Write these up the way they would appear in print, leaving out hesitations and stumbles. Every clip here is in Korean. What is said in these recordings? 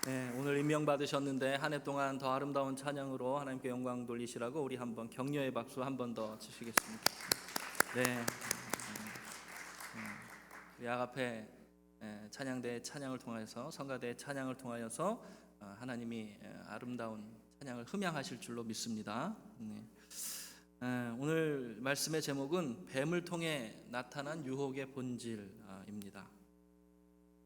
네, 오늘 임명받으셨는데 한 해 동안 더 아름다운 찬양으로 하나님께 영광 돌리시라고 우리 한번 격려의 박수 한 번 더 치시겠습니다. 네, 우리 아가페 찬양대 찬양을 통하여서 성가대 찬양을 통하여서 하나님이 아름다운 찬양을 흠양하실 줄로 믿습니다. 네. 오늘 말씀의 제목은 뱀을 통해 나타난 유혹의 본질입니다.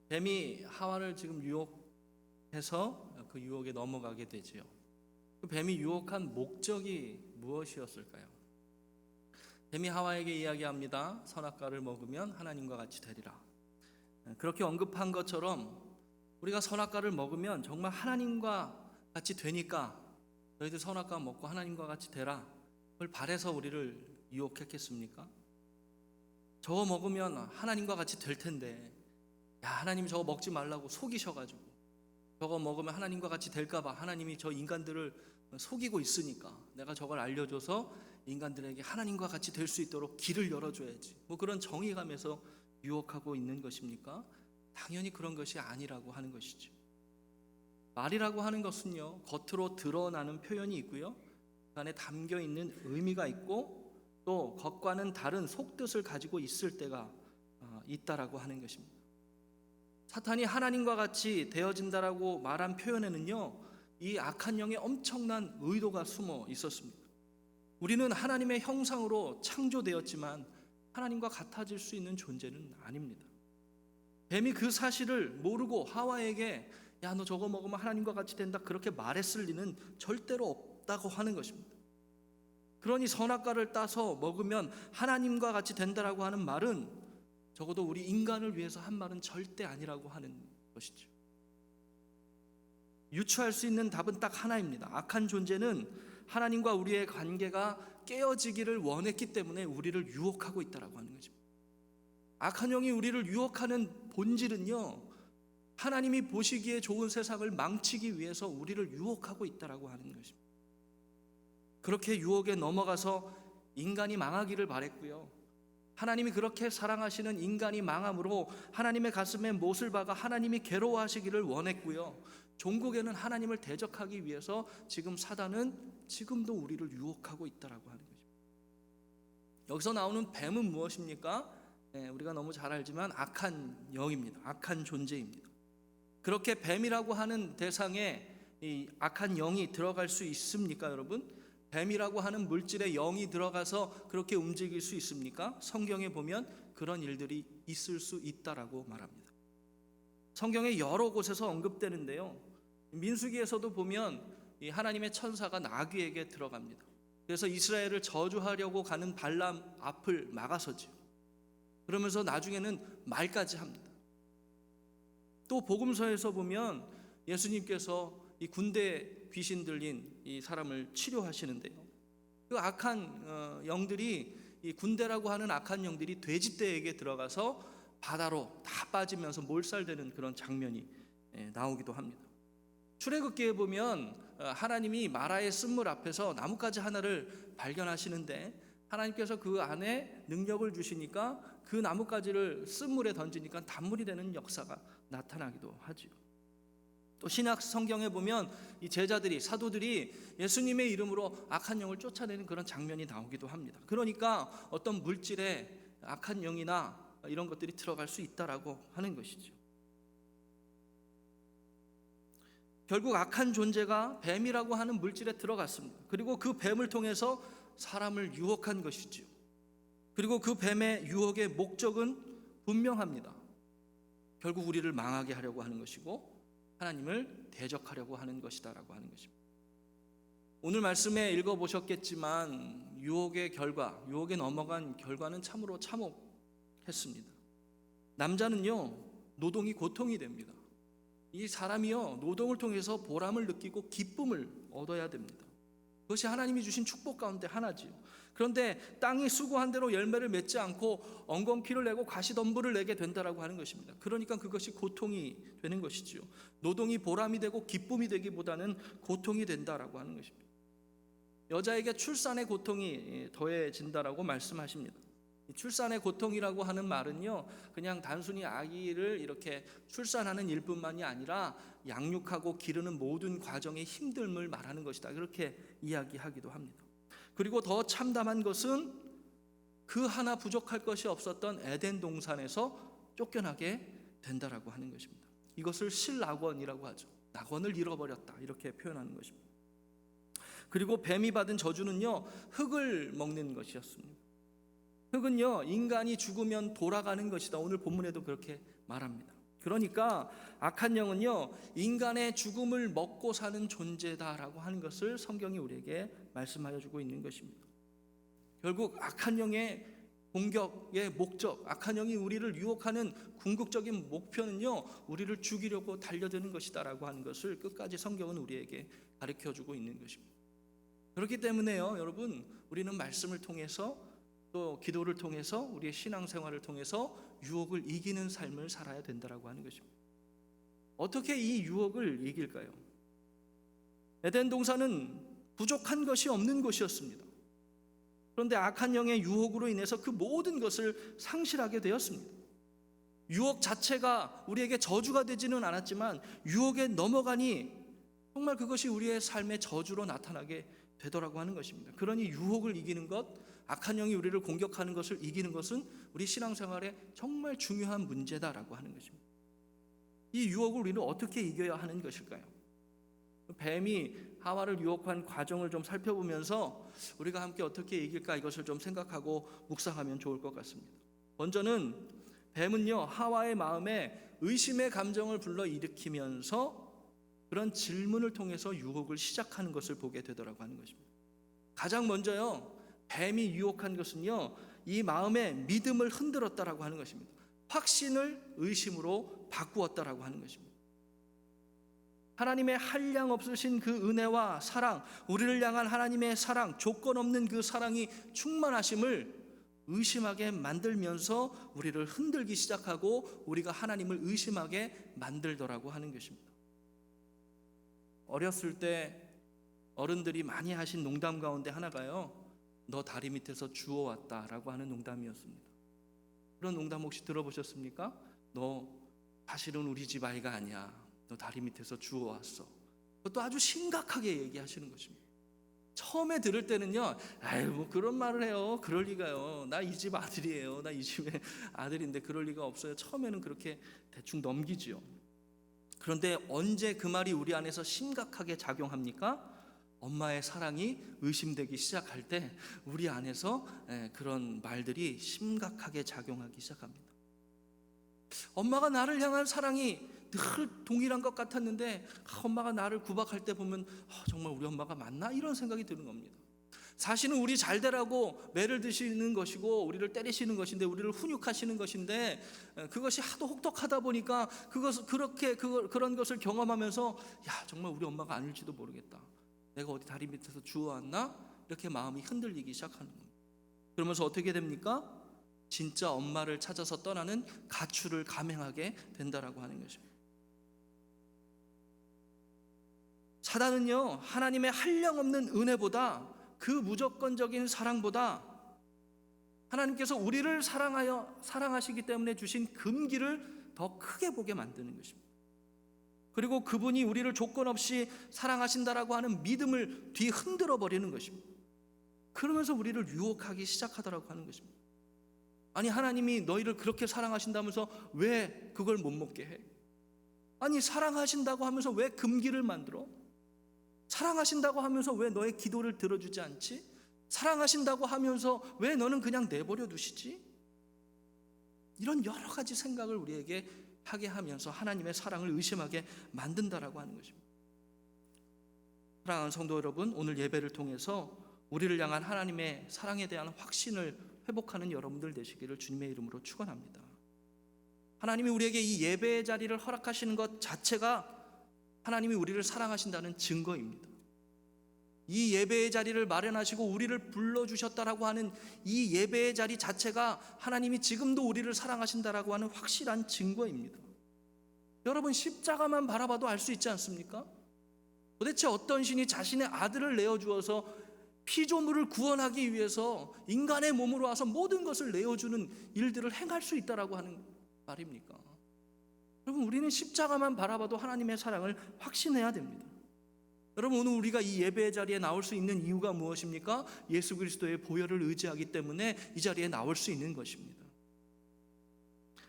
뱀이 하와를 지금 유혹해서 그 유혹에 넘어가게 되지요. 그 뱀이 유혹한 목적이 무엇이었을까요? 뱀이 하와에게 이야기합니다. 선악과를 먹으면 하나님과 같이 되리라. 그렇게 언급한 것처럼 우리가 선악과를 먹으면 정말 하나님과 같이 되니까 너희들 선악과 먹고 하나님과 같이 되라, 그걸 바래서 우리를 유혹했겠습니까? 저거 먹으면 하나님과 같이 될 텐데, 야, 하나님 저거 먹지 말라고 속이셔가지고 저거 먹으면 하나님과 같이 될까봐 하나님이 저 인간들을 속이고 있으니까 내가 저걸 알려줘서 인간들에게 하나님과 같이 될 수 있도록 길을 열어줘야지, 뭐 그런 정의감에서 유혹하고 있는 것입니까? 당연히 그런 것이 아니라고 하는 것이죠. 말이라고 하는 것은요, 겉으로 드러나는 표현이 있고요, 그 안에 담겨 있는 의미가 있고 또 겉과는 다른 속뜻을 가지고 있을 때가 있다라고 하는 것입니다. 사탄이 하나님과 같이 되어진다라고 말한 표현에는요, 이 악한 영의 엄청난 의도가 숨어 있었습니다. 우리는 하나님의 형상으로 창조되었지만 하나님과 같아질 수 있는 존재는 아닙니다. 뱀이 그 사실을 모르고 하와에게 야, 너 저거 먹으면 하나님과 같이 된다, 그렇게 말했을 리는 절대로 없다고 하는 것입니다. 그러니 선악과를 따서 먹으면 하나님과 같이 된다라고 하는 말은 적어도 우리 인간을 위해서 한 말은 절대 아니라고 하는 것이죠. 유추할 수 있는 답은 딱 하나입니다. 악한 존재는 하나님과 우리의 관계가 깨어지기를 원했기 때문에 우리를 유혹하고 있다라고 하는 것입니다. 악한 영이 우리를 유혹하는 본질은요, 하나님이 보시기에 좋은 세상을 망치기 위해서 우리를 유혹하고 있다라고 하는 것입니다. 그렇게 유혹에 넘어가서 인간이 망하기를 바랬고요, 하나님이 그렇게 사랑하시는 인간이 망함으로 하나님의 가슴에 못을 박아 하나님이 괴로워하시기를 원했고요, 종국에는 하나님을 대적하기 위해서 지금 사단은 지금도 우리를 유혹하고 있다라고 하는 것입니다. 여기서 나오는 뱀은 무엇입니까? 우리가 너무 잘 알지만 악한 영입니다. 악한 존재입니다. 그렇게 뱀이라고 하는 대상에 이 악한 영이 들어갈 수 있습니까, 여러분? 뱀이라고 하는 물질에 영이 들어가서 그렇게 움직일 수 있습니까? 성경에 보면 그런 일들이 있을 수 있다라고 말합니다. 성경에 여러 곳에서 언급되는데요, 민수기에서도 보면 이 하나님의 천사가 나귀에게 들어갑니다. 그래서 이스라엘을 저주하려고 가는 발람 앞을 막아서죠. 그러면서 나중에는 말까지 합니다. 또 복음서에서 보면 예수님께서 이 군대 귀신 들린 이 사람을 치료하시는데요, 그 악한 영들이, 이 군대라고 하는 악한 영들이 돼지떼에게 들어가서 바다로 다 빠지면서 몰살되는 그런 장면이 나오기도 합니다. 출애굽기에 보면 하나님이 마라의 쓴물 앞에서 나뭇가지 하나를 발견하시는데 하나님께서 그 안에 능력을 주시니까 그 나뭇가지를 쓴물에 던지니까 단물이 되는 역사가 나타나기도 하죠. 또 신약 성경에 보면 이 제자들이, 사도들이 예수님의 이름으로 악한 영을 쫓아내는 그런 장면이 나오기도 합니다. 그러니까 어떤 물질에 악한 영이나 이런 것들이 들어갈 수 있다라고 하는 것이죠. 결국 악한 존재가 뱀이라고 하는 물질에 들어갔습니다. 그리고 그 뱀을 통해서 사람을 유혹한 것이죠. 그리고 그 뱀의 유혹의 목적은 분명합니다. 결국 우리를 망하게 하려고 하는 것이고 하나님을 대적하려고 하는 것이다라고 하는 것입니다. 오늘 말씀에 읽어보셨겠지만 유혹의 결과, 유혹에 넘어간 결과는 참으로 참혹했습니다. 남자는요, 노동이 고통이 됩니다. 이 사람이요, 노동을 통해서 보람을 느끼고 기쁨을 얻어야 됩니다. 그것이 하나님이 주신 축복 가운데 하나지요. 그런데 땅이 수고한 대로 열매를 맺지 않고 엉겅퀴를 내고 가시덤불을 내게 된다라고 하는 것입니다. 그러니까 그것이 고통이 되는 것이지요. 노동이 보람이 되고 기쁨이 되기보다는 고통이 된다라고 하는 것입니다. 여자에게 출산의 고통이 더해진다라고 말씀하십니다. 이 출산의 고통이라고 하는 말은요, 그냥 단순히 아기를 이렇게 출산하는 일뿐만이 아니라 양육하고 기르는 모든 과정의 힘듦을 말하는 것이다, 그렇게 이야기하기도 합니다. 그리고 더 참담한 것은 그 하나 부족할 것이 없었던 에덴 동산에서 쫓겨나게 된다라고 하는 것입니다. 이것을 실낙원이라고 하죠. 낙원을 잃어버렸다, 이렇게 표현하는 것입니다. 그리고 뱀이 받은 저주는요, 흙을 먹는 것이었습니다. 흙은요, 인간이 죽으면 돌아가는 것이다, 오늘 본문에도 그렇게 말합니다. 그러니까 악한 영은요, 인간의 죽음을 먹고 사는 존재다라고 하는 것을 성경이 우리에게 말씀하여 주고 있는 것입니다. 결국 악한 영의 공격의 목적, 악한 영이 우리를 유혹하는 궁극적인 목표는요, 우리를 죽이려고 달려드는 것이다라고 하는 것을 끝까지 성경은 우리에게 가르쳐주고 있는 것입니다. 그렇기 때문에요, 여러분, 우리는 말씀을 통해서 또 기도를 통해서 우리의 신앙생활을 통해서 유혹을 이기는 삶을 살아야 된다라고 하는 것입니다. 어떻게 이 유혹을 이길까요? 에덴 동산은 부족한 것이 없는 곳이었습니다. 그런데 악한 영의 유혹으로 인해서 그 모든 것을 상실하게 되었습니다. 유혹 자체가 우리에게 저주가 되지는 않았지만 유혹에 넘어가니 정말 그것이 우리의 삶의 저주로 나타나게 되더라고 하는 것입니다. 그러니 유혹을 이기는 것, 악한 영이 우리를 공격하는 것을 이기는 것은 우리 신앙생활에 정말 중요한 문제다라고 하는 것입니다. 이 유혹을 우리는 어떻게 이겨야 하는 것일까요? 뱀이 하와를 유혹한 과정을 좀 살펴보면서 우리가 함께 어떻게 이길까, 이것을 좀 생각하고 묵상하면 좋을 것 같습니다. 먼저는 뱀은요, 하와의 마음에 의심의 감정을 불러일으키면서 그런 질문을 통해서 유혹을 시작하는 것을 보게 되더라고 하는 것입니다. 가장 먼저요, 뱀이 유혹한 것은요, 이 마음의 믿음을 흔들었다라고 하는 것입니다. 확신을 의심으로 바꾸었다라고 하는 것입니다. 하나님의 한량 없으신 그 은혜와 사랑, 우리를 향한 하나님의 사랑, 조건 없는 그 사랑이 충만하심을 의심하게 만들면서 우리를 흔들기 시작하고 우리가 하나님을 의심하게 만들더라고 하는 것입니다. 어렸을 때 어른들이 많이 하신 농담 가운데 하나가요, 너 다리 밑에서 주워왔다라고 하는 농담이었습니다. 그런 농담 혹시 들어보셨습니까? 너 사실은 우리 집 아이가 아니야, 너 다리 밑에서 주워왔어. 그것도 아주 심각하게 얘기하시는 것입니다. 처음에 들을 때는요, 아유 뭐 그런 말을 해요, 그럴 리가요, 나 이 집 아들이에요, 나 이 집의 아들인데 그럴 리가 없어요. 처음에는 그렇게 대충 넘기지요. 그런데 언제 그 말이 우리 안에서 심각하게 작용합니까? 엄마의 사랑이 의심되기 시작할 때 우리 안에서 그런 말들이 심각하게 작용하기 시작합니다. 엄마가 나를 향한 사랑이 늘 동일한 것 같았는데 엄마가 나를 구박할 때 보면 정말 우리 엄마가 맞나? 이런 생각이 드는 겁니다. 사실은 우리 잘 되라고 매를 드시는 것이고 우리를 때리시는 것인데, 우리를 훈육하시는 것인데, 그것이 하도 혹독하다 보니까 그런 것을 경험하면서 야, 정말 우리 엄마가 아닐지도 모르겠다, 내가 어디 다리 밑에서 주워왔나? 이렇게 마음이 흔들리기 시작하는 겁니다. 그러면서 어떻게 됩니까? 진짜 엄마를 찾아서 떠나는 가출을 감행하게 된다라고 하는 것입니다. 사단은요, 하나님의 한량없는 은혜보다, 그 무조건적인 사랑보다 하나님께서 우리를 사랑하시기 때문에 주신 금기를 더 크게 보게 만드는 것입니다. 그리고 그분이 우리를 조건 없이 사랑하신다라고 하는 믿음을 뒤흔들어 버리는 것입니다. 그러면서 우리를 유혹하기 시작하더라고 하는 것입니다. 아니, 하나님이 너희를 그렇게 사랑하신다면서 왜 그걸 못 먹게 해? 아니, 사랑하신다고 하면서 왜 금기를 만들어? 사랑하신다고 하면서 왜 너의 기도를 들어주지 않지? 사랑하신다고 하면서 왜 너는 그냥 내버려 두시지? 이런 여러 가지 생각을 우리에게 하게 하면서 하나님의 사랑을 의심하게 만든다라고 하는 것입니다. 사랑하는 성도 여러분, 오늘 예배를 통해서 우리를 향한 하나님의 사랑에 대한 확신을 회복하는 여러분들 되시기를 주님의 이름으로 축원합니다. 하나님이 우리에게 이 예배의 자리를 허락하시는 것 자체가 하나님이 우리를 사랑하신다는 증거입니다. 이 예배의 자리를 마련하시고 우리를 불러주셨다라고 하는 이 예배의 자리 자체가 하나님이 지금도 우리를 사랑하신다라고 하는 확실한 증거입니다. 여러분, 십자가만 바라봐도 알 수 있지 않습니까? 도대체 어떤 신이 자신의 아들을 내어주어서 피조물을 구원하기 위해서 인간의 몸으로 와서 모든 것을 내어주는 일들을 행할 수 있다라고 하는 말입니까? 여러분, 우리는 십자가만 바라봐도 하나님의 사랑을 확신해야 됩니다. 여러분, 오늘 우리가 이 예배의 자리에 나올 수 있는 이유가 무엇입니까? 예수 그리스도의 보혈을 의지하기 때문에 이 자리에 나올 수 있는 것입니다.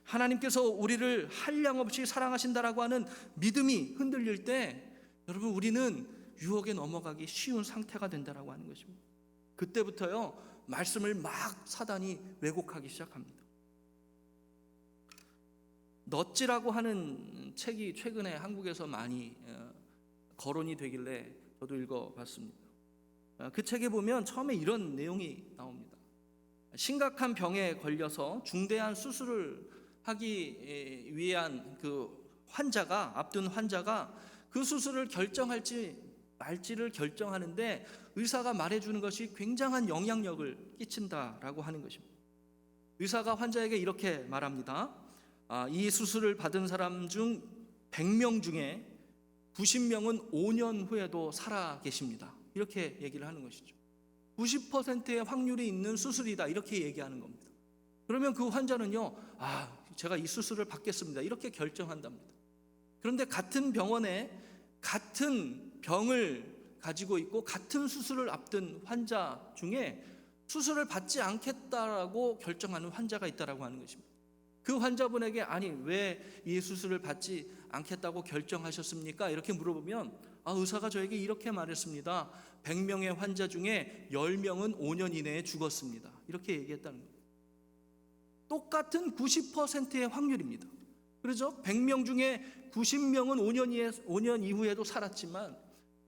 하나님께서 우리를 한량없이 사랑하신다라고 하는 믿음이 흔들릴 때 여러분, 우리는 유혹에 넘어가기 쉬운 상태가 된다라고 하는 것입니다. 그때부터요, 말씀을 막 사단이 왜곡하기 시작합니다. 넛지라고 하는 책이 최근에 한국에서 많이 거론이 되길래 저도 읽어봤습니다. 그 책에 보면 처음에 이런 내용이 나옵니다. 심각한 병에 걸려서 중대한 수술을 하기 위한 앞둔 환자가 그 수술을 결정할지 말지를 결정하는데 의사가 말해주는 것이 굉장한 영향력을 끼친다라고 하는 것입니다. 의사가 환자에게 이렇게 말합니다. 이 수술을 받은 사람 중 100명 중에 90명은 5년 후에도 살아 계십니다. 이렇게 얘기를 하는 것이죠. 90%의 확률이 있는 수술이다, 이렇게 얘기하는 겁니다. 그러면 그 환자는요, 제가 이 수술을 받겠습니다, 이렇게 결정한답니다. 그런데 같은 병원에 같은 병을 가지고 있고 같은 수술을 앞둔 환자 중에 수술을 받지 않겠다라고 결정하는 환자가 있다라고 하는 것입니다. 그 환자분에게 왜 이 수술을 받지 않겠다고 결정하셨습니까? 이렇게 물어보면 의사가 저에게 이렇게 말했습니다. 100명의 환자 중에 10명은 5년 이내에 죽었습니다, 이렇게 얘기했다는 겁니다. 똑같은 90%의 확률입니다. 그렇죠? 100명 중에 90명은 5년 이후에도 살았지만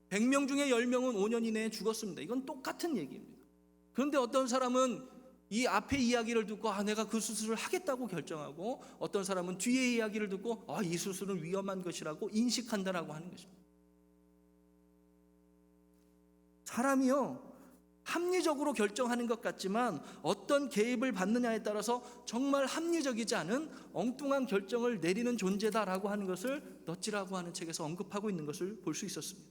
100명 중에 10명은 5년 이내에 죽었습니다. 이건 똑같은 얘기입니다. 그런데 어떤 사람은 이 앞의 이야기를 듣고 내가 그 수술을 하겠다고 결정하고, 어떤 사람은 뒤의 이야기를 듣고 이 수술은 위험한 것이라고 인식한다라고 하는 것입니다. 사람이요, 합리적으로 결정하는 것 같지만 어떤 개입을 받느냐에 따라서 정말 합리적이지 않은 엉뚱한 결정을 내리는 존재다라고 하는 것을 넛지라고 하는 책에서 언급하고 있는 것을 볼 수 있었습니다.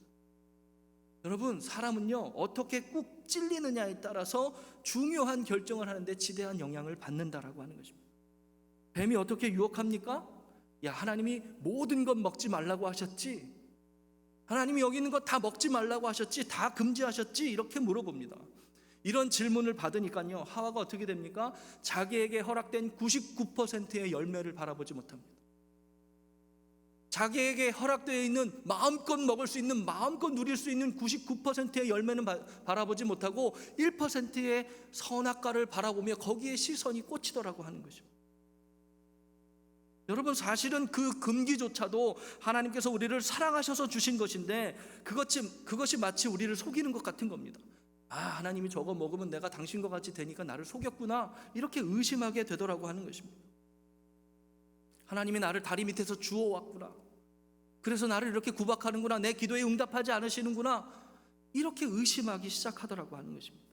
여러분, 사람은요, 어떻게 꾹 찔리느냐에 따라서 중요한 결정을 하는데 지대한 영향을 받는다라고 하는 것입니다. 뱀이 어떻게 유혹합니까? 하나님이 모든 것 먹지 말라고 하셨지? 하나님이 여기 있는 것 다 먹지 말라고 하셨지? 다 금지하셨지? 이렇게 물어봅니다. 이런 질문을 받으니까요, 하와가 어떻게 됩니까? 자기에게 허락된 99%의 열매를 바라보지 못합니다. 자기에게 허락되어 있는 마음껏 먹을 수 있는, 마음껏 누릴 수 있는 99%의 열매는 바라보지 못하고 1%의 선악과를 바라보며 거기에 시선이 꽂히더라고 하는 것입니다. 여러분, 사실은 그 금기조차도 하나님께서 우리를 사랑하셔서 주신 것인데 그것이 마치 우리를 속이는 것 같은 겁니다. 하나님이 저거 먹으면 내가 당신과 같이 되니까 나를 속였구나, 이렇게 의심하게 되더라고 하는 것입니다. 하나님이 나를 다리 밑에서 주워왔구나, 그래서 나를 이렇게 구박하는구나, 내 기도에 응답하지 않으시는구나, 이렇게 의심하기 시작하더라고 하는 것입니다.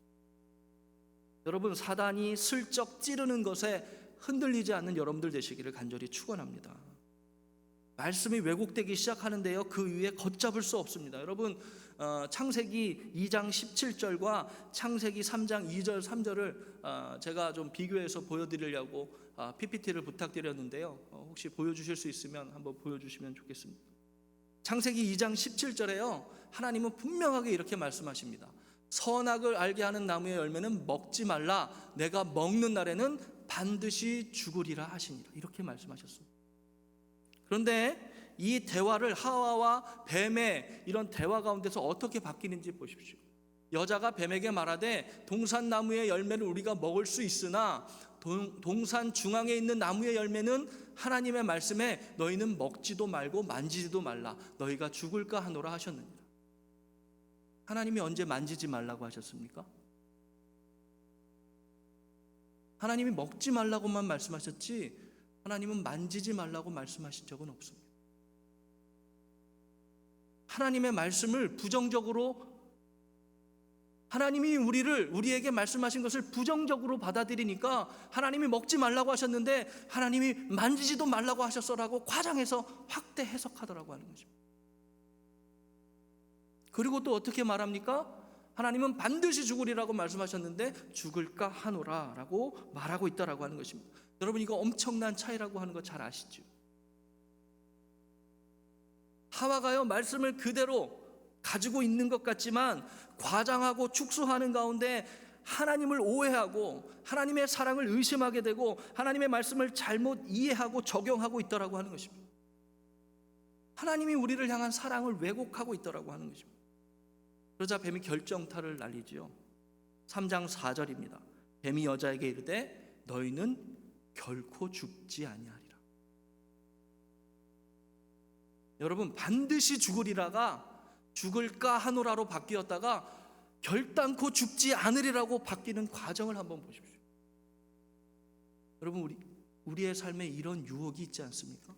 여러분, 사단이 슬쩍 찌르는 것에 흔들리지 않는 여러분들 되시기를 간절히 축원합니다. 말씀이 왜곡되기 시작하는데요, 그 위에 걷잡을 수 없습니다. 여러분, 창세기 2장 17절과 창세기 3장 2절 3절을 제가 좀 비교해서 보여드리려고 PPT를 부탁드렸는데요, 혹시 보여주실 수 있으면 한번 보여주시면 좋겠습니다. 창세기 2장 17절에요, 하나님은 분명하게 이렇게 말씀하십니다. 선악을 알게 하는 나무의 열매는 먹지 말라, 내가 먹는 날에는 반드시 죽으리라 하시니라, 이렇게 말씀하셨습니다. 그런데 이 대화를, 하와와 뱀의 이런 대화 가운데서 어떻게 바뀌는지 보십시오. 여자가 뱀에게 말하되 동산나무의 열매를 우리가 먹을 수 있으나 동산 중앙에 있는 나무의 열매는 하나님의 말씀에 너희는 먹지도 말고 만지지도 말라, 너희가 죽을까 하노라 하셨느니라. 하나님이 언제 만지지 말라고 하셨습니까? 하나님이 먹지 말라고만 말씀하셨지 하나님은 만지지 말라고 말씀하신 적은 없습니다. 하나님의 말씀을 부정적으로, 하나님이 우리에게 말씀하신 것을 부정적으로 받아들이니까 하나님이 먹지 말라고 하셨는데 하나님이 만지지도 말라고 하셨어라고 과장해서 확대 해석하더라고 하는 거죠. 그리고 또 어떻게 말합니까? 하나님은 반드시 죽으리라고 말씀하셨는데 죽을까 하노라라고 말하고 있다라고 하는 것입니다. 여러분, 이거 엄청난 차이라고 하는 거 잘 아시죠? 하와가요, 말씀을 그대로 가지고 있는 것 같지만 과장하고 축소하는 가운데 하나님을 오해하고 하나님의 사랑을 의심하게 되고 하나님의 말씀을 잘못 이해하고 적용하고 있다라고 하는 것입니다. 하나님이 우리를 향한 사랑을 왜곡하고 있다라고 하는 것입니다. 그러자 뱀이 결정타를 날리지요. 3장 4절입니다. 뱀이 여자에게 이르되 너희는 결코 죽지 아니하리라. 여러분, 반드시 죽으리라가 죽을까 하노라로 바뀌었다가 결단코 죽지 않으리라고 바뀌는 과정을 한번 보십시오. 여러분, 우리의 삶에 이런 유혹이 있지 않습니까?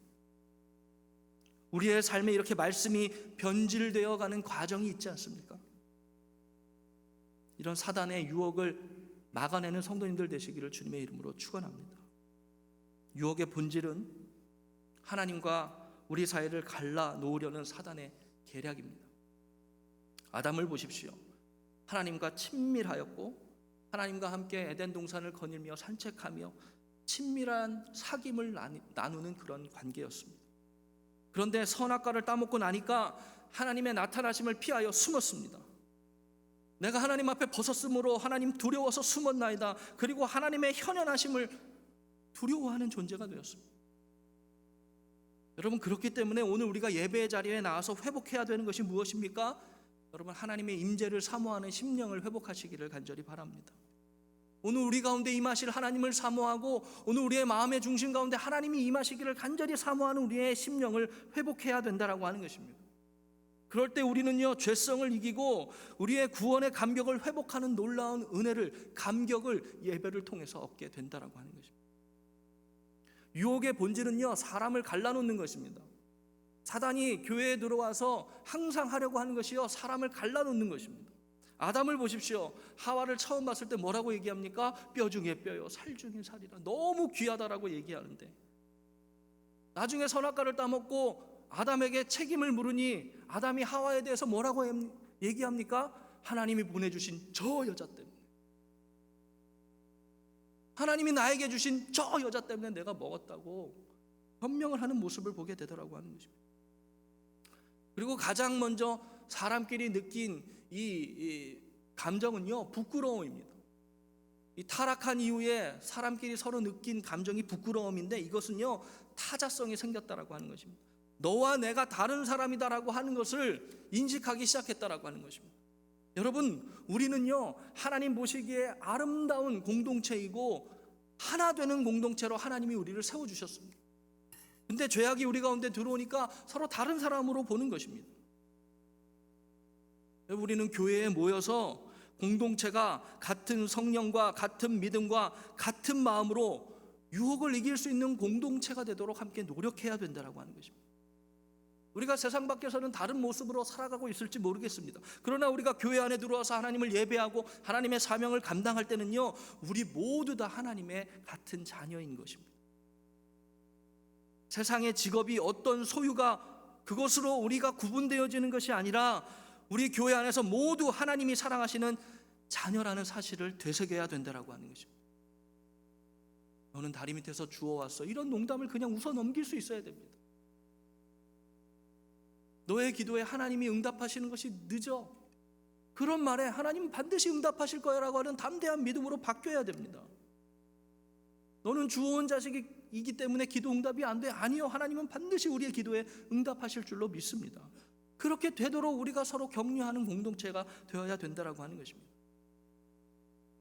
우리의 삶에 이렇게 말씀이 변질되어 가는 과정이 있지 않습니까? 이런 사단의 유혹을 막아내는 성도님들 되시기를 주님의 이름으로 축원합니다. 유혹의 본질은 하나님과 우리 사이를 갈라 놓으려는 사단의 계략입니다. 아담을 보십시오. 하나님과 친밀하였고 하나님과 함께 에덴 동산을 거닐며 산책하며 친밀한 사귐을 나누는 그런 관계였습니다. 그런데 선악과를 따먹고 나니까 하나님의 나타나심을 피하여 숨었습니다. 내가 하나님 앞에 벗었으므로 하나님 두려워서 숨었나이다. 그리고 하나님의 현현하심을 두려워하는 존재가 되었습니다. 여러분, 그렇기 때문에 오늘 우리가 예배의 자리에 나와서 회복해야 되는 것이 무엇입니까? 여러분, 하나님의 임재를 사모하는 심령을 회복하시기를 간절히 바랍니다. 오늘 우리 가운데 임하실 하나님을 사모하고 오늘 우리의 마음의 중심 가운데 하나님이 임하시기를 간절히 사모하는 우리의 심령을 회복해야 된다라고 하는 것입니다. 그럴 때 우리는요, 죄성을 이기고 우리의 구원의 감격을 회복하는 놀라운 은혜를, 감격을 예배를 통해서 얻게 된다라고 하는 것입니다. 유혹의 본질은요, 사람을 갈라놓는 것입니다. 사단이 교회에 들어와서 항상 하려고 하는 것이요, 사람을 갈라놓는 것입니다. 아담을 보십시오. 하와를 처음 봤을 때 뭐라고 얘기합니까? 뼈 중에 뼈요, 살 중에 살이라. 너무 귀하다라고 얘기하는데 나중에 선악과를 따먹고 아담에게 책임을 물으니 아담이 하와에 대해서 뭐라고 얘기합니까? 하나님이 보내주신 저 여자 때문에, 하나님이 나에게 주신 저 여자 때문에 내가 먹었다고 변명을 하는 모습을 보게 되더라고 하는 것입니다. 그리고 가장 먼저 사람끼리 느낀 이 감정은요, 부끄러움입니다. 이 타락한 이후에 사람끼리 서로 느낀 감정이 부끄러움인데 이것은요, 타자성이 생겼다라고 하는 것입니다. 너와 내가 다른 사람이다라고 하는 것을 인식하기 시작했다라고 하는 것입니다. 여러분, 우리는요, 하나님 보시기에 아름다운 공동체이고 하나 되는 공동체로 하나님이 우리를 세워주셨습니다. 근데 죄악이 우리 가운데 들어오니까 서로 다른 사람으로 보는 것입니다. 우리는 교회에 모여서 공동체가 같은 성령과 같은 믿음과 같은 마음으로 유혹을 이길 수 있는 공동체가 되도록 함께 노력해야 된다라고 하는 것입니다. 우리가 세상 밖에서는 다른 모습으로 살아가고 있을지 모르겠습니다. 그러나 우리가 교회 안에 들어와서 하나님을 예배하고 하나님의 사명을 감당할 때는요, 우리 모두 다 하나님의 같은 자녀인 것입니다. 세상의 직업이 어떤 소유가 그것으로 우리가 구분되어지는 것이 아니라 우리 교회 안에서 모두 하나님이 사랑하시는 자녀라는 사실을 되새겨야 된다라고 하는 것입니다. 너는 다리 밑에서 주워왔어, 이런 농담을 그냥 웃어 넘길 수 있어야 됩니다. 너의 기도에 하나님이 응답하시는 것이 늦어, 그런 말에 하나님 반드시 응답하실 거야 라고 하는 담대한 믿음으로 바뀌어야 됩니다. 너는 주워온 자식이기 때문에 기도 응답이 안 돼. 아니요, 하나님은 반드시 우리의 기도에 응답하실 줄로 믿습니다. 그렇게 되도록 우리가 서로 격려하는 공동체가 되어야 된다라고 하는 것입니다.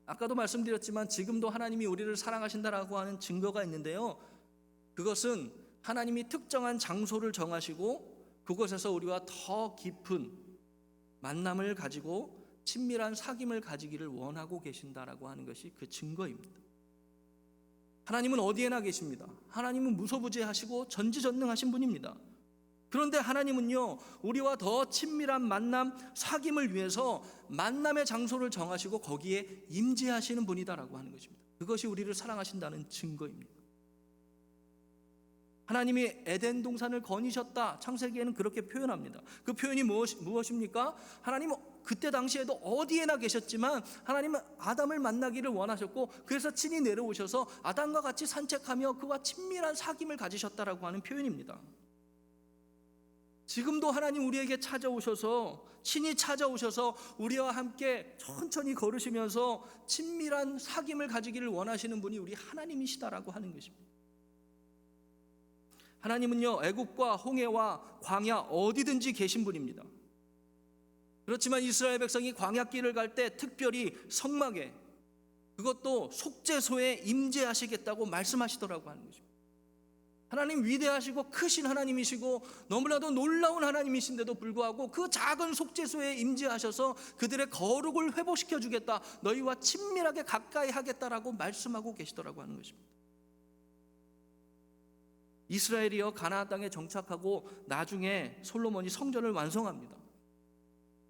아까도 말씀드렸지만 지금도 하나님이 우리를 사랑하신다라고 하는 증거가 있는데요, 그것은 하나님이 특정한 장소를 정하시고 그곳에서 우리와 더 깊은 만남을 가지고 친밀한 사귐을 가지기를 원하고 계신다라고 하는 것이 그 증거입니다. 하나님은 어디에나 계십니다. 하나님은 무소부재하시고 전지전능하신 분입니다. 그런데 하나님은요, 우리와 더 친밀한 만남, 사귐을 위해서 만남의 장소를 정하시고 거기에 임재하시는 분이다라고 하는 것입니다. 그것이 우리를 사랑하신다는 증거입니다. 하나님이 에덴 동산을 거니셨다. 창세기에는 그렇게 표현합니다. 그 표현이 무엇입니까? 하나님은 그때 당시에도 어디에나 계셨지만 하나님은 아담을 만나기를 원하셨고, 그래서 친히 내려오셔서 아담과 같이 산책하며 그와 친밀한 사귐을 가지셨다라고 하는 표현입니다. 지금도 하나님 우리에게 친히 찾아오셔서 우리와 함께 천천히 걸으시면서 친밀한 사귐을 가지기를 원하시는 분이 우리 하나님이시다라고 하는 것입니다. 하나님은요, 애굽과 홍해와 광야 어디든지 계신 분입니다. 그렇지만 이스라엘 백성이 광야길을 갈 때 특별히 성막에, 그것도 속죄소에 임재하시겠다고 말씀하시더라고 하는 것입니다. 하나님 위대하시고 크신 하나님이시고 너무나도 놀라운 하나님이신데도 불구하고 그 작은 속죄소에 임재하셔서 그들의 거룩을 회복시켜 주겠다, 너희와 친밀하게 가까이 하겠다라고 말씀하고 계시더라고 하는 것입니다. 이스라엘이여 가나안 땅에 정착하고 나중에 솔로몬이 성전을 완성합니다.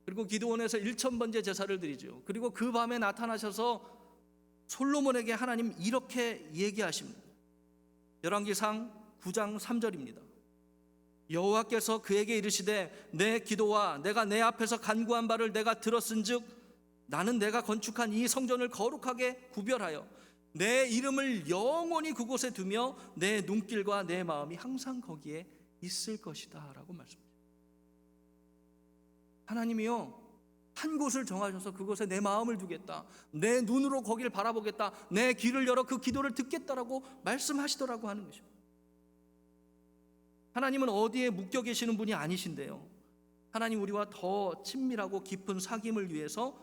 그리고 기드온에서 1000번째 제사를 드리죠. 그리고 그 밤에 나타나셔서 솔로몬에게 하나님 이렇게 얘기하십니다. 열왕기상 9장 3절입니다. 여호와께서 그에게 이르시되 내 기도와 내가 내 앞에서 간구한 바를 내가 들었은즉 나는 내가 건축한 이 성전을 거룩하게 구별하여 내 이름을 영원히 그곳에 두며 내 눈길과 내 마음이 항상 거기에 있을 것이다 라고 말씀합니다. 하나님이요, 한 곳을 정하셔서 그곳에 내 마음을 두겠다, 내 눈으로 거기를 바라보겠다, 내 귀를 열어 그 기도를 듣겠다라고 말씀하시더라고 하는 것입니다. 하나님은 어디에 묶여 계시는 분이 아니신데요, 하나님 우리와 더 친밀하고 깊은 사귐을 위해서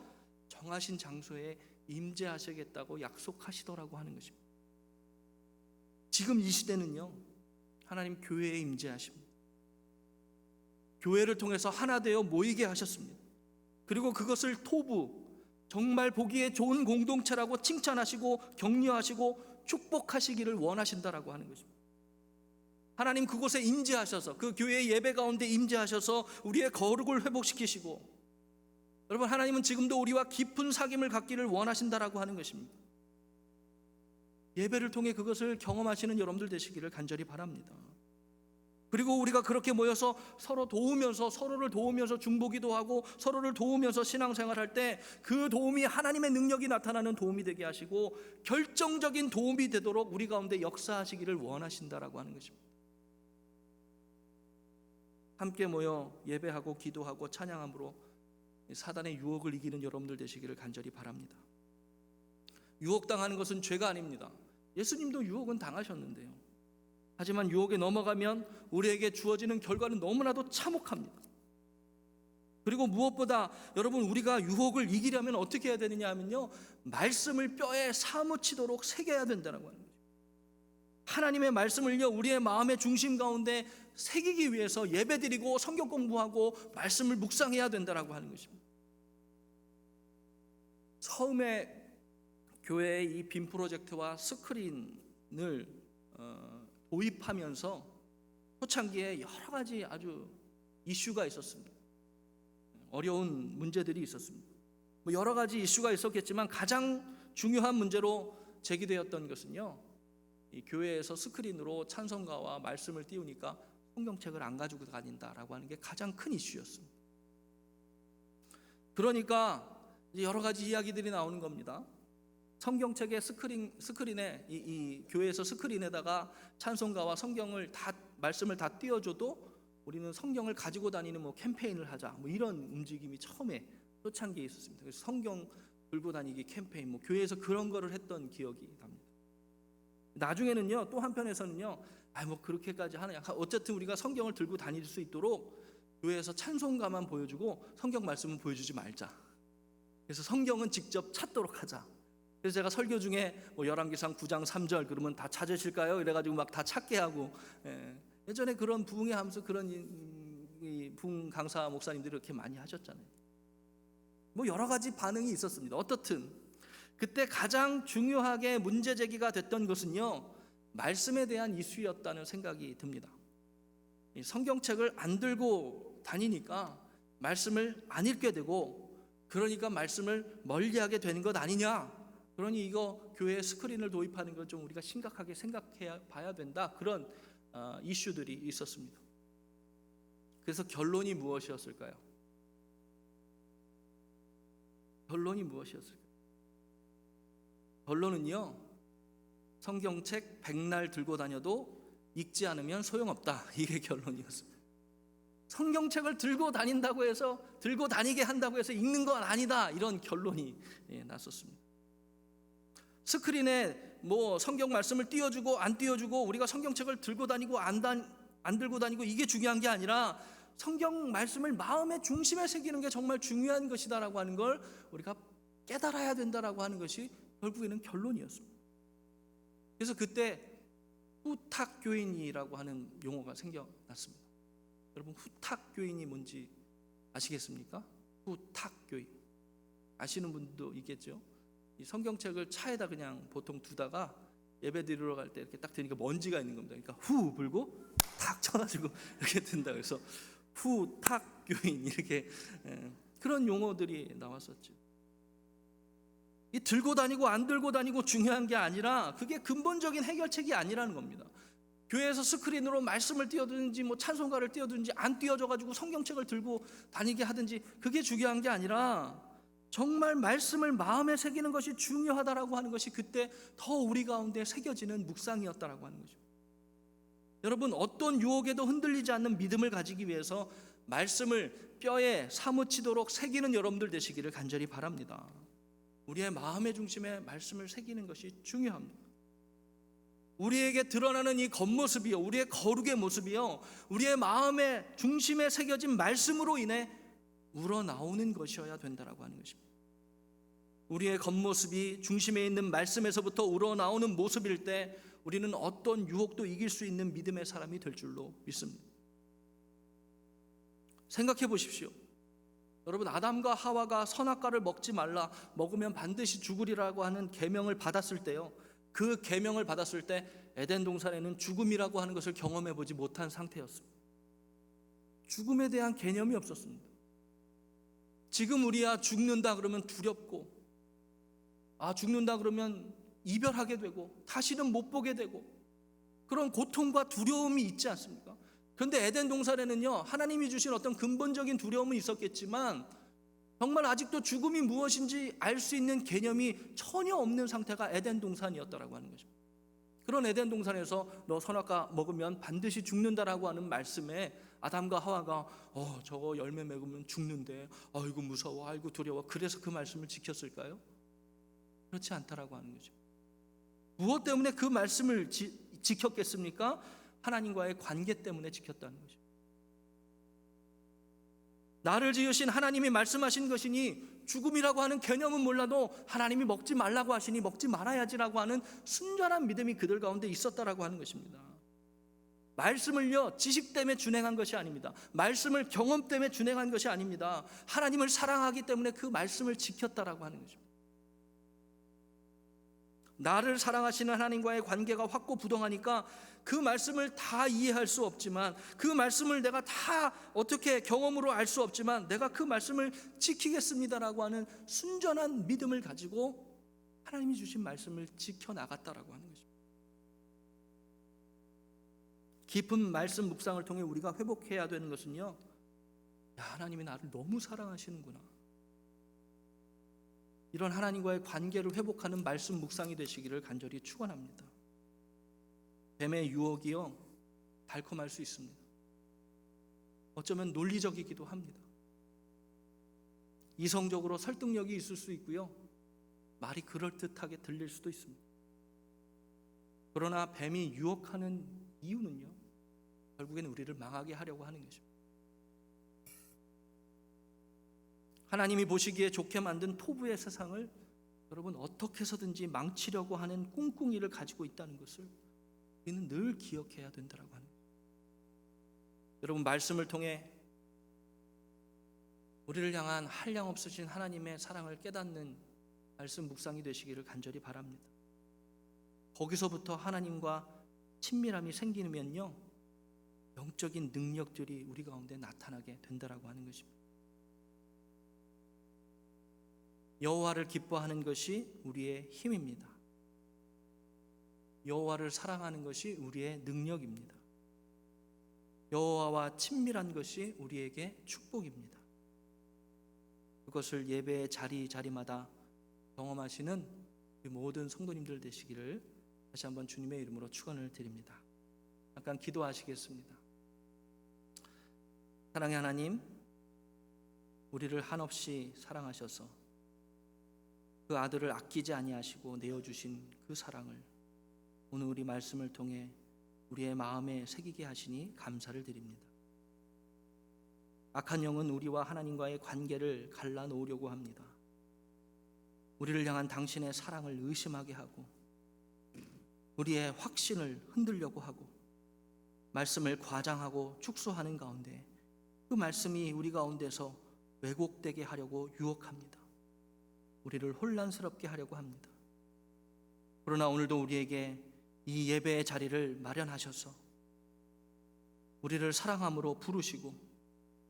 정하신 장소에 임재하시겠다고 약속하시더라고 하는 것입니다. 지금 이 시대는요, 하나님 교회에 임재하십니다. 교회를 통해서 하나 되어 모이게 하셨습니다. 그리고 그것을 토부, 정말 보기에 좋은 공동체라고 칭찬하시고 격려하시고 축복하시기를 원하신다라고 하는 것입니다. 하나님 그곳에 임재하셔서 그 교회의 예배 가운데 임재하셔서 우리의 거룩을 회복시키시고, 여러분 하나님은 지금도 우리와 깊은 사귐을 갖기를 원하신다라고 하는 것입니다. 예배를 통해 그것을 경험하시는 여러분들 되시기를 간절히 바랍니다. 그리고 우리가 그렇게 모여서 서로를 도우면서 중보기도 하고 서로를 도우면서 신앙생활할 때 그 도움이 하나님의 능력이 나타나는 도움이 되게 하시고 결정적인 도움이 되도록 우리 가운데 역사하시기를 원하신다라고 하는 것입니다. 함께 모여 예배하고 기도하고 찬양함으로 사단의 유혹을 이기는 여러분들 되시기를 간절히 바랍니다. 유혹당하는 것은 죄가 아닙니다. 예수님도 유혹은 당하셨는데요, 하지만 유혹에 넘어가면 우리에게 주어지는 결과는 너무나도 참혹합니다. 그리고 무엇보다 여러분, 우리가 유혹을 이기려면 어떻게 해야 되느냐 하면요, 말씀을 뼈에 사무치도록 새겨야 된다는 거예요. 하나님의 말씀을요, 우리의 마음의 중심 가운데 새기기 위해서 예배드리고 성경 공부하고 말씀을 묵상해야 된다라고 하는 것입니다. 처음에 교회의 이 빔 프로젝트와 스크린을 도입하면서 초창기에 여러 가지 아주 이슈가 있었습니다. 어려운 문제들이 있었습니다. 여러 가지 이슈가 있었겠지만 가장 중요한 문제로 제기되었던 것은요, 이 교회에서 스크린으로 찬송가와 말씀을 띄우니까 성경책을 안 가지고 다닌다라고 하는 게 가장 큰 이슈였습니다. 그러니까 여러 가지 이야기들이 나오는 겁니다. 성경책의 스크린에 이 교회에서 스크린에다가 찬송가와 성경을 다 말씀을 다 띄워줘도 우리는 성경을 가지고 다니는 캠페인을 하자, 이런 움직임이 처음에 초창기에 있었습니다. 그래서 성경 들고 다니기 캠페인, 교회에서 그런 거를 했던 기억이 납니다. 나중에는요, 또 한편에서는요, 그렇게까지 하느냐, 어쨌든 우리가 성경을 들고 다닐 수 있도록 교회에서 찬송가만 보여주고 성경 말씀은 보여주지 말자. 그래서 성경은 직접 찾도록 하자. 그래서 제가 설교 중에 열왕기상 9장 3절 그러면 다 찾으실까요? 이래가지고 막 다 찾게 하고, 예전에 그런 부흥회 하면서 그런 부흥 강사 목사님들이 이렇게 많이 하셨잖아요. 여러 가지 반응이 있었습니다. 어떻든 그때 가장 중요하게 문제 제기가 됐던 것은요, 말씀에 대한 이슈였다는 생각이 듭니다. 성경책을 안 들고 다니니까 말씀을 안 읽게 되고, 그러니까 말씀을 멀리하게 되는 것 아니냐, 그러니 이거 교회에 스크린을 도입하는 걸 좀 우리가 심각하게 생각해 봐야 된다, 그런 이슈들이 있었습니다. 그래서 결론이 무엇이었을까요? 결론이 무엇이었을까요? 결론은요, 성경책 백날 들고 다녀도 읽지 않으면 소용없다. 이게 결론이었습니다. 성경책을 들고 다니게 한다고 해서 읽는 건 아니다. 이런 결론이 났었습니다. 스크린에 성경 말씀을 띄워주고 안 띄워주고 우리가 성경책을 들고 다니고 안 들고 다니고 이게 중요한 게 아니라 성경 말씀을 마음의 중심에 새기는 게 정말 중요한 것이다라고 하는 걸 우리가 깨달아야 된다라고 하는 것이 결국에는 결론이었습니다. 그래서 그때 후탁교인이라고 하는 용어가 생겨났습니다. 여러분, 후탁교인이 뭔지 아시겠습니까? 후탁교인 아시는 분도 있겠죠. 이 성경책을 차에다 그냥 보통 두다가 예배 드리러 갈 때 이렇게 딱 드니까 먼지가 있는 겁니다. 그러니까 후 불고 탁 쳐가지고 이렇게 든다. 그래서 후탁교인 이렇게 그런 용어들이 나왔었죠. 이 들고 다니고 안 들고 다니고 중요한 게 아니라 그게 근본적인 해결책이 아니라는 겁니다. 교회에서 스크린으로 말씀을 띄워두든지 찬송가를 띄워두든지 안 띄워져가지고 성경책을 들고 다니게 하든지 그게 중요한 게 아니라 정말 말씀을 마음에 새기는 것이 중요하다라고 하는 것이 그때 더 우리 가운데 새겨지는 묵상이었다라고 하는 거죠. 여러분, 어떤 유혹에도 흔들리지 않는 믿음을 가지기 위해서 말씀을 뼈에 사무치도록 새기는 여러분들 되시기를 간절히 바랍니다. 우리의 마음의 중심에 말씀을 새기는 것이 중요합니다. 우리에게 드러나는 이 겉모습이요, 우리의 거룩의 모습이요, 우리의 마음의 중심에 새겨진 말씀으로 인해 우러나오는 것이어야 된다라고 하는 것입니다. 우리의 겉모습이 중심에 있는 말씀에서부터 우러나오는 모습일 때 우리는 어떤 유혹도 이길 수 있는 믿음의 사람이 될 줄로 믿습니다. 생각해 보십시오. 여러분, 아담과 하와가 선악과를 먹지 말라, 먹으면 반드시 죽으리라고 하는 계명을 받았을 때요, 그 계명을 받았을 때 에덴 동산에는 죽음이라고 하는 것을 경험해 보지 못한 상태였습니다. 죽음에 대한 개념이 없었습니다. 지금 우리야 죽는다 그러면 두렵고, 죽는다 그러면 이별하게 되고 다시는 못 보게 되고 그런 고통과 두려움이 있지 않습니까? 그런데 에덴 동산에는요, 하나님이 주신 어떤 근본적인 두려움은 있었겠지만 정말 아직도 죽음이 무엇인지 알 수 있는 개념이 전혀 없는 상태가 에덴 동산이었다라고 하는 거죠. 그런 에덴 동산에서 너 선악과 먹으면 반드시 죽는다라고 하는 말씀에 아담과 하와가 저거 열매 맺으면 죽는데 아이고 무서워, 아이고 두려워, 그래서 그 말씀을 지켰을까요? 그렇지 않다라고 하는 거죠. 무엇 때문에 그 말씀을 지켰겠습니까? 하나님과의 관계 때문에 지켰다는 거죠. 나를 지으신 하나님이 말씀하신 것이니 죽음이라고 하는 개념은 몰라도 하나님이 먹지 말라고 하시니 먹지 말아야지라고 하는 순전한 믿음이 그들 가운데 있었다라고 하는 것입니다. 말씀을요, 지식 때문에 준행한 것이 아닙니다. 말씀을 경험 때문에 준행한 것이 아닙니다. 하나님을 사랑하기 때문에 그 말씀을 지켰다라고 하는 것입니다. 나를 사랑하시는 하나님과의 관계가 확고부동하니까 그 말씀을 다 이해할 수 없지만, 그 말씀을 내가 다 어떻게 경험으로 알 수 없지만 내가 그 말씀을 지키겠습니다라고 하는 순전한 믿음을 가지고 하나님이 주신 말씀을 지켜나갔다라고 하는 것입니다. 깊은 말씀 묵상을 통해 우리가 회복해야 되는 것은요, 하나님이 나를 너무 사랑하시는구나, 이런 하나님과의 관계를 회복하는 말씀 묵상이 되시기를 간절히 축원합니다. 뱀의 유혹이요, 달콤할 수 있습니다. 어쩌면 논리적이기도 합니다. 이성적으로 설득력이 있을 수 있고요, 말이 그럴듯하게 들릴 수도 있습니다. 그러나 뱀이 유혹하는 이유는요, 결국에는 우리를 망하게 하려고 하는 것입니다. 하나님이 보시기에 좋게 만든 토부의 세상을 여러분 어떻게 해서든지 망치려고 하는 꿍꿍이를 가지고 있다는 것을 우리는 늘 기억해야 된다고 합니다. 여러분, 말씀을 통해 우리를 향한 한량 없으신 하나님의 사랑을 깨닫는 말씀 묵상이 되시기를 간절히 바랍니다. 거기서부터 하나님과 친밀함이 생기면요, 영적인 능력들이 우리 가운데 나타나게 된다라고 하는 것입니다. 여호와를 기뻐하는 것이 우리의 힘입니다. 여호와를 사랑하는 것이 우리의 능력입니다. 여호와와 친밀한 것이 우리에게 축복입니다. 그것을 예배의 자리마다 경험하시는 모든 성도님들 되시기를 다시 한번 주님의 이름으로 축원을 드립니다. 잠깐 기도하시겠습니다. 사랑의 하나님, 우리를 한없이 사랑하셔서 그 아들을 아끼지 아니하시고 내어주신 그 사랑을 오늘 우리 말씀을 통해 우리의 마음에 새기게 하시니 감사를 드립니다. 악한 영은 우리와 하나님과의 관계를 갈라놓으려고 합니다. 우리를 향한 당신의 사랑을 의심하게 하고 우리의 확신을 흔들려고 하고 말씀을 과장하고 축소하는 가운데 그 말씀이 우리 가운데서 왜곡되게 하려고 유혹합니다. 우리를 혼란스럽게 하려고 합니다. 그러나 오늘도 우리에게 이 예배의 자리를 마련하셔서 우리를 사랑함으로 부르시고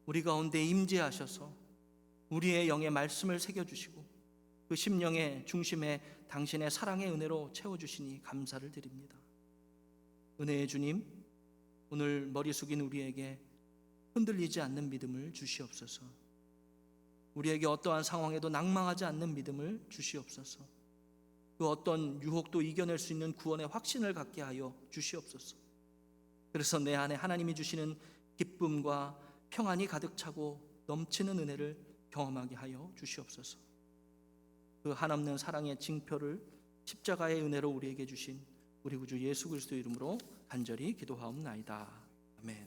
우리 가운데 임재하셔서 우리의 영의 말씀을 새겨주시고 그 심령의 중심에 당신의 사랑의 은혜로 채워주시니 감사를 드립니다. 은혜의 주님, 오늘 머리 숙인 우리에게 흔들리지 않는 믿음을 주시옵소서. 우리에게 어떠한 상황에도 낭망하지 않는 믿음을 주시옵소서. 그 어떤 유혹도 이겨낼 수 있는 구원의 확신을 갖게 하여 주시옵소서. 그래서 내 안에 하나님이 주시는 기쁨과 평안이 가득 차고 넘치는 은혜를 경험하게 하여 주시옵소서. 그 한없는 사랑의 징표를 십자가의 은혜로 우리에게 주신 우리 구주 예수 그리스도 이름으로 간절히 기도하옵나이다.